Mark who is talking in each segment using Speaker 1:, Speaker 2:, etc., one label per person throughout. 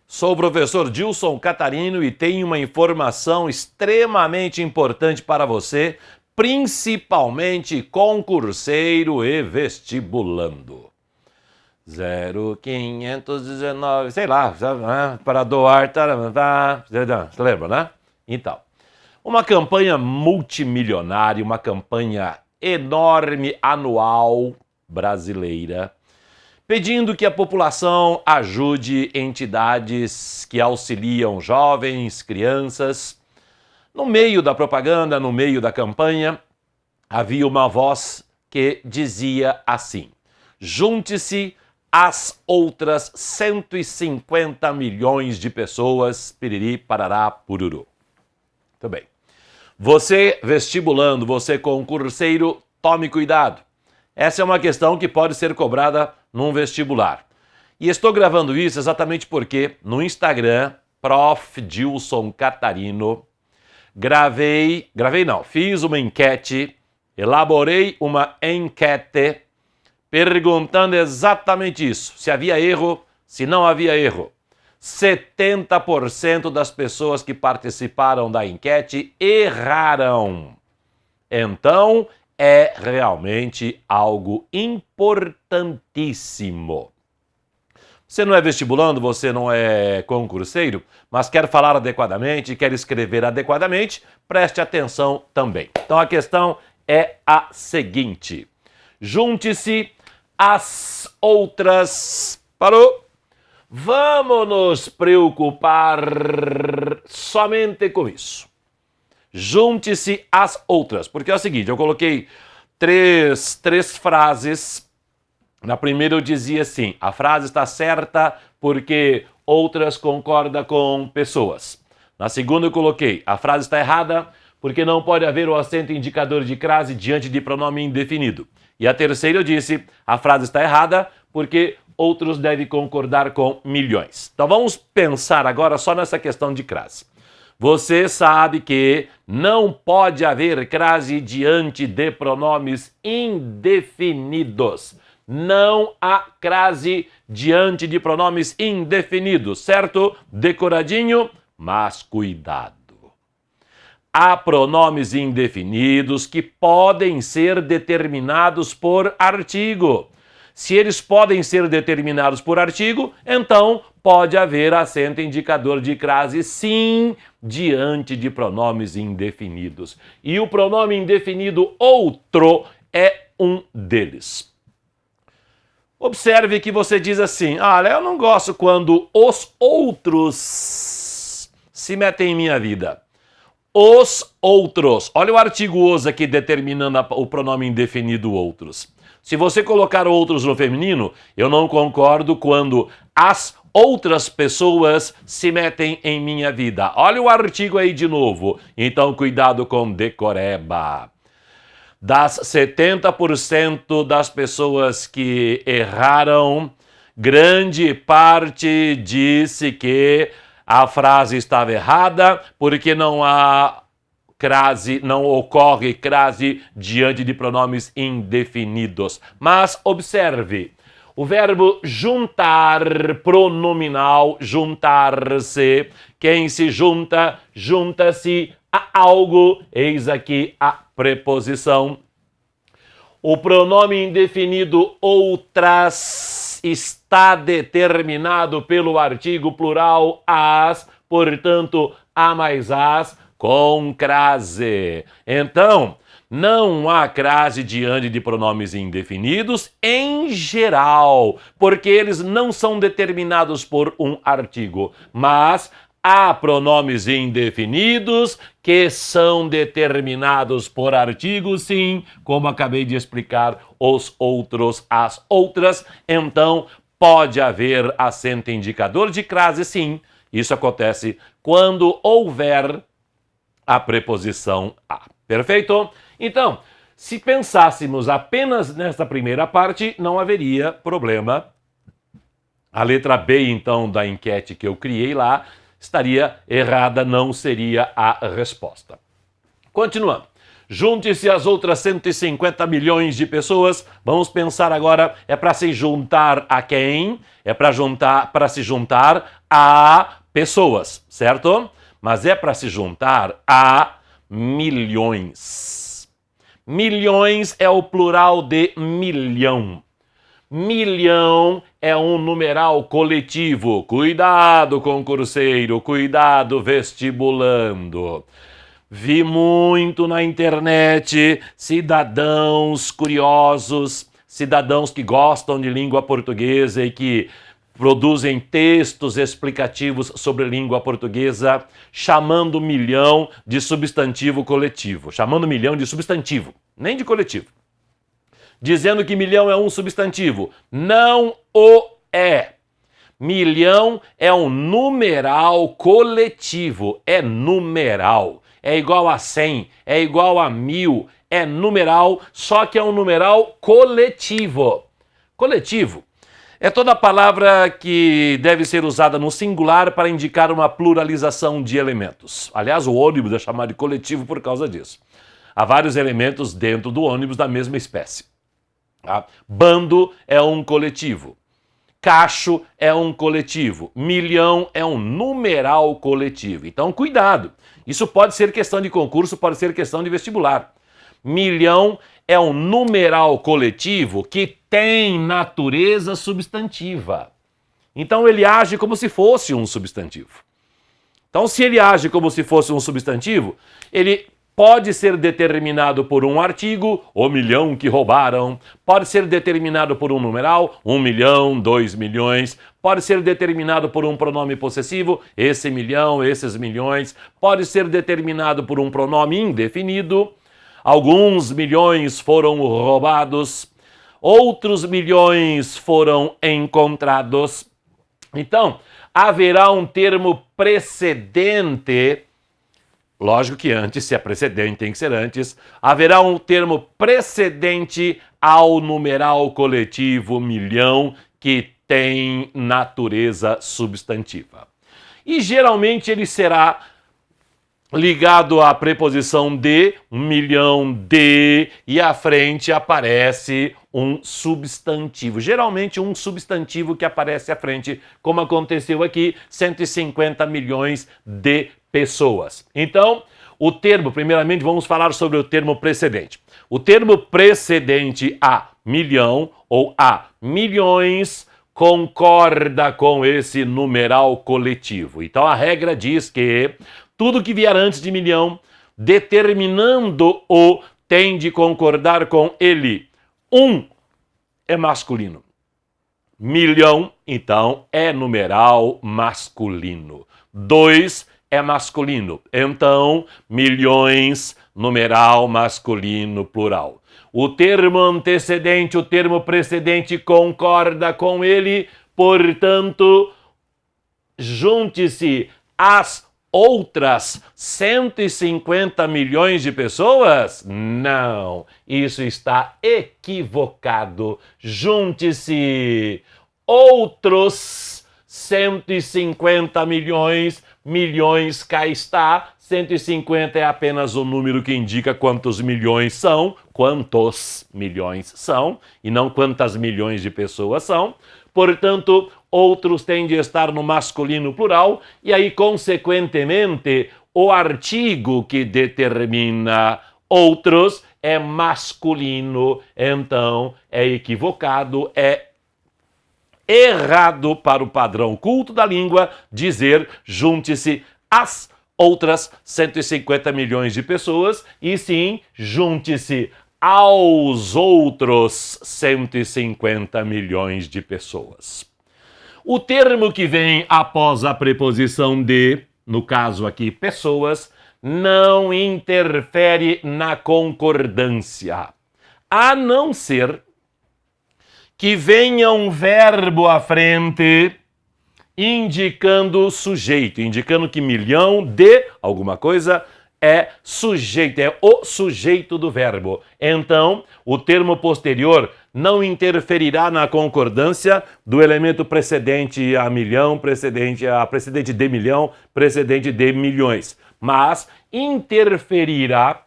Speaker 1: Sou o professor Dilson Catarino e tenho uma informação extremamente importante para você, principalmente concurseiro e vestibulando. 0519, sei lá, para doar, você lembra, né? Então, uma campanha multimilionária, uma campanha enorme anual brasileira, pedindo que a população ajude entidades que auxiliam jovens, crianças. No meio da propaganda, no meio da campanha, havia uma voz que dizia assim: junte-se às outras 150 milhões de pessoas, piriri, parará, pururu. Muito bem. Você vestibulando, você concurseiro, tome cuidado. Essa é uma questão que pode ser cobrada num vestibular. E estou gravando isso exatamente porque no Instagram, Prof. Dilson Catarino, fiz uma enquete, elaborei uma enquete perguntando exatamente isso, se havia erro, se não havia erro. 70% das pessoas que participaram da enquete erraram. Então, é realmente algo importantíssimo. Você não é vestibulando, você não é concurseiro, mas quer falar adequadamente, quer escrever adequadamente, preste atenção também. Então a questão é a seguinte: junte-se às outras. Parou? Vamos nos preocupar somente com isso. Junte-se às outras. Porque é o seguinte, eu coloquei três frases. Na primeira eu dizia assim, a frase está certa porque outras concordam com pessoas. Na segunda eu coloquei, a frase está errada porque não pode haver o acento indicador de crase diante de pronome indefinido. E a terceira eu disse, a frase está errada porque outros devem concordar com milhões. Então vamos pensar agora só nessa questão de crase. Você sabe que não pode haver crase diante de pronomes indefinidos. Não há crase diante de pronomes indefinidos, certo? Decoradinho, mas cuidado. Há pronomes indefinidos que podem ser determinados por artigo. Se eles podem ser determinados por artigo, então pode haver acento indicador de crase, sim, diante de pronomes indefinidos. E o pronome indefinido outro é um deles. Observe que você diz assim, olha, eu não gosto quando os outros se metem em minha vida. Os outros. Olha o artigo os aqui determinando o pronome indefinido outros. Se você colocar outros no feminino, eu não concordo quando as outras pessoas se metem em minha vida. Olha o artigo aí de novo. Então, cuidado com decoreba. Das 70% das pessoas que erraram, grande parte disse que a frase estava errada porque não há crase, não ocorre crase diante de pronomes indefinidos. Mas observe, o verbo juntar, pronominal, juntar-se, quem se junta, junta-se a algo, eis aqui a preposição. O pronome indefinido outras está determinado pelo artigo plural as, portanto, a mais as, com crase. Então, não há crase diante de pronomes indefinidos em geral, porque eles não são determinados por um artigo, mas há pronomes indefinidos que são determinados por artigos, sim, como acabei de explicar, os outros, as outras. Então, pode haver acento indicador de crase, sim. Isso acontece quando houver a preposição a. Perfeito? Então, se pensássemos apenas nessa primeira parte, não haveria problema. A letra B, então, da enquete que eu criei lá, estaria errada, não seria a resposta. Continuando. Junte-se as outras 150 milhões de pessoas. Vamos pensar agora, é para se juntar a quem? É para se juntar a pessoas, certo? Mas é para se juntar a milhões. Milhões é o plural de milhão. Milhão é um numeral coletivo. Cuidado, concurseiro, cuidado, vestibulando. Vi muito na internet cidadãos curiosos, cidadãos que gostam de língua portuguesa e que produzem textos explicativos sobre língua portuguesa, chamando milhão de substantivo coletivo. Chamando milhão de substantivo, nem de coletivo. Dizendo que milhão é um substantivo. Não o é. Milhão é um numeral coletivo. É numeral. É igual a 100, é igual a 1000, é numeral, só que é um numeral coletivo. Coletivo é toda palavra que deve ser usada no singular para indicar uma pluralização de elementos. Aliás, o ônibus é chamado de coletivo por causa disso. Há vários elementos dentro do ônibus da mesma espécie. Tá? Bando é um coletivo. Cacho é um coletivo. Milhão é um numeral coletivo. Então, cuidado. Isso pode ser questão de concurso, pode ser questão de vestibular. Milhão é um numeral coletivo que tem natureza substantiva. Então, ele age como se fosse um substantivo. Então, se ele age como se fosse um substantivo, ele pode ser determinado por um artigo, o milhão que roubaram. Pode ser determinado por um numeral, 1 milhão, 2 milhões. Pode ser determinado por um pronome possessivo, esse milhão, esses milhões. Pode ser determinado por um pronome indefinido. Alguns milhões foram roubados, outros milhões foram encontrados. Então, haverá um termo precedente. Lógico que antes, se é precedente, tem que ser antes. Haverá um termo precedente ao numeral coletivo milhão que tem natureza substantiva. E geralmente ele será ligado à preposição de, 1 milhão de, e à frente aparece um substantivo. Geralmente um substantivo que aparece à frente, como aconteceu aqui, 150 milhões de pessoas. Então, o termo, primeiramente vamos falar sobre o termo precedente. O termo precedente a milhão ou a milhões concorda com esse numeral coletivo. Então a regra diz que tudo que vier antes de milhão, determinando-o, tem de concordar com ele. 1 é masculino. Milhão, então, é numeral masculino. 2 é masculino. Então, milhões, numeral masculino plural. O termo antecedente, o termo precedente concorda com ele, portanto, junte-se as outras 150 milhões de pessoas? Não, isso está equivocado. Junte-se outros 150 milhões, milhões cá está. 150 é apenas o número que indica quantos milhões são, e não quantas milhões de pessoas são. Portanto, outros têm de estar no masculino plural, e aí, consequentemente, o artigo que determina outros é masculino, então é equivocado, é errado para o padrão culto da língua dizer junte-se as outras 150 milhões de pessoas, e sim, junte-se aos outros 150 milhões de pessoas. O termo que vem após a preposição de, no caso aqui, pessoas, não interfere na concordância, a não ser que venha um verbo à frente indicando sujeito, indicando que milhão de alguma coisa é sujeito, é o sujeito do verbo. Então, o termo posterior não interferirá na concordância do elemento precedente a milhão, precedente de milhão, precedente de milhões, mas interferirá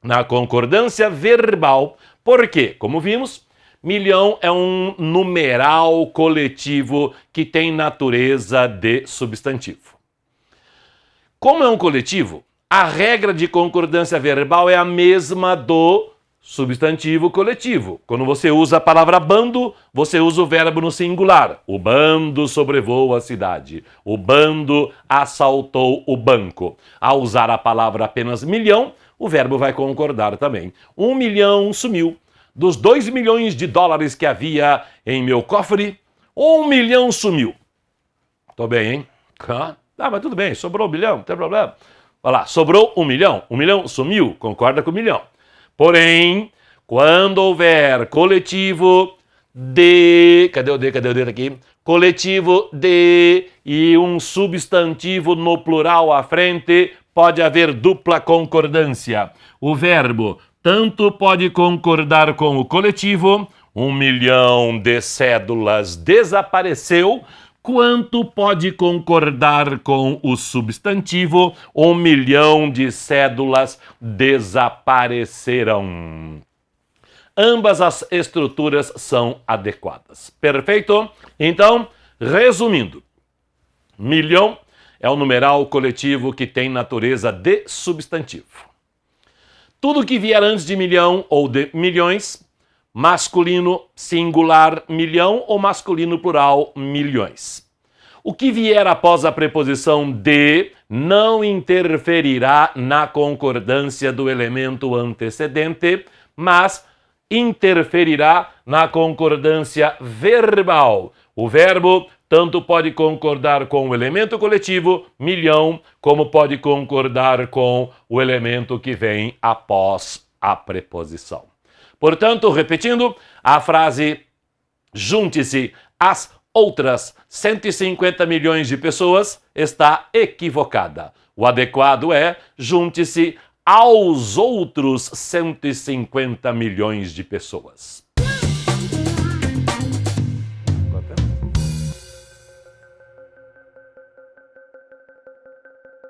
Speaker 1: na concordância verbal. Por quê? Como vimos, milhão é um numeral coletivo que tem natureza de substantivo. Como é um coletivo, a regra de concordância verbal é a mesma do substantivo coletivo. Quando você usa a palavra bando, você usa o verbo no singular. O bando sobrevoou a cidade. O bando assaltou o banco. Ao usar a palavra apenas milhão, o verbo vai concordar também. 1 milhão sumiu. Dos 2 milhões de dólares que havia em meu cofre, 1 milhão sumiu. Tô bem, hein? Mas tudo bem, sobrou 1 milhão, não tem problema. Olha lá, sobrou 1 milhão. 1 milhão sumiu, concorda com 1 milhão. Porém, quando houver coletivo de... Cadê o D aqui? Coletivo de e um substantivo no plural à frente, pode haver dupla concordância. O verbo tanto pode concordar com o coletivo, 1 milhão de cédulas desapareceu, quanto pode concordar com o substantivo, 1 milhão de cédulas desapareceram. Ambas as estruturas são adequadas. Perfeito? Então, resumindo, milhão é um numeral coletivo que tem natureza de substantivo. Tudo que vier antes de milhão ou de milhões, masculino singular milhão ou masculino plural milhões. O que vier após a preposição de não interferirá na concordância do elemento antecedente, mas interferirá na concordância verbal. O verbo tanto pode concordar com o elemento coletivo, milhão, como pode concordar com o elemento que vem após a preposição. Portanto, repetindo, a frase junte-se às outras 150 milhões de pessoas está equivocada. O adequado é junte-se aos outros 150 milhões de pessoas.